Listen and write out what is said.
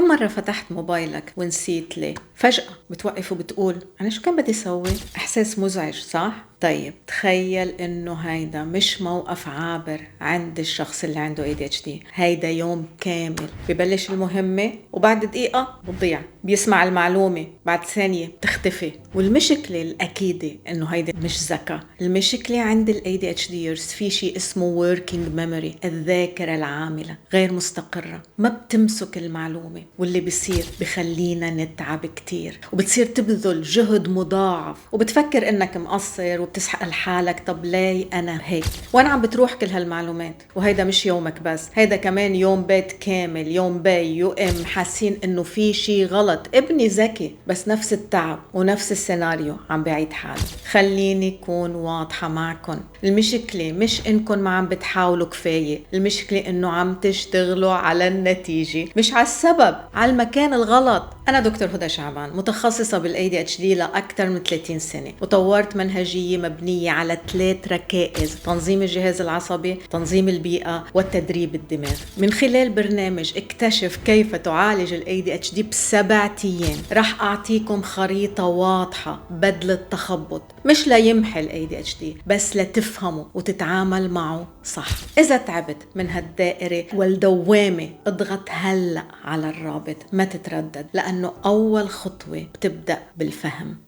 كم مرة فتحت موبايلك ونسيت ليه؟ فجأة بتوقف وبتقول أنا شو كان بدي سوي؟ إحساس مزعج صح؟ طيب تخيل إنه هيدا مش موقف عابر عند الشخص اللي عنده ADHD. هيدا يوم كامل ببلش المهمة وبعد دقيقة بتضيع، بيسمع المعلومة بعد ثانية بتختفي. والمشكلة الأكيدة إنه هيدا مش ذكاء، المشكلة عند ال ADHDers في شيء اسمه working memory، الذاكرة العاملة غير مستقرة، ما بتمسك المعلومة، واللي بيصير بخلينا نتعب كتير وبتصير تبذل جهد مضاعف وبتفكر إنك مقصر وبتسحق لحالك طب ليه أنا هيك؟ وين عم بتروح كل هالمعلومات؟ وهيدا مش يومك بس، هيدا كمان يوم بيت كامل، يوم بي وأم حاسين إنه في شي غلط. ابني ذكي بس نفس التعب ونفس السيناريو عم بعيد حاله. خليني كون واضحة معكن، المشكلة مش إنكن ما عم بتحاولوا كفاية، المشكلة إنه عم تشتغلوا على النتيجة مش على السبب، على المكان الغلط. أنا دكتور هدى شعبان، متخصصة بالADHD لأكثر من 30 سنة، وطورت منهجية مبنية على 3 ركائز: تنظيم الجهاز العصبي، تنظيم البيئة، والتدريب الدماغ. من خلال برنامج اكتشف كيف تعالج الADHD ب7 أيام رح أعطيكم خريطة واضحة بدل التخبط، مش ليمحي الADHD بس لتفهمه وتتعامل معه صح. إذا تعبت من هالدائرة والدوامة اضغط هلأ على الرابط، ما تتردد، لأنه أول خطوة بتبدأ بالفهم.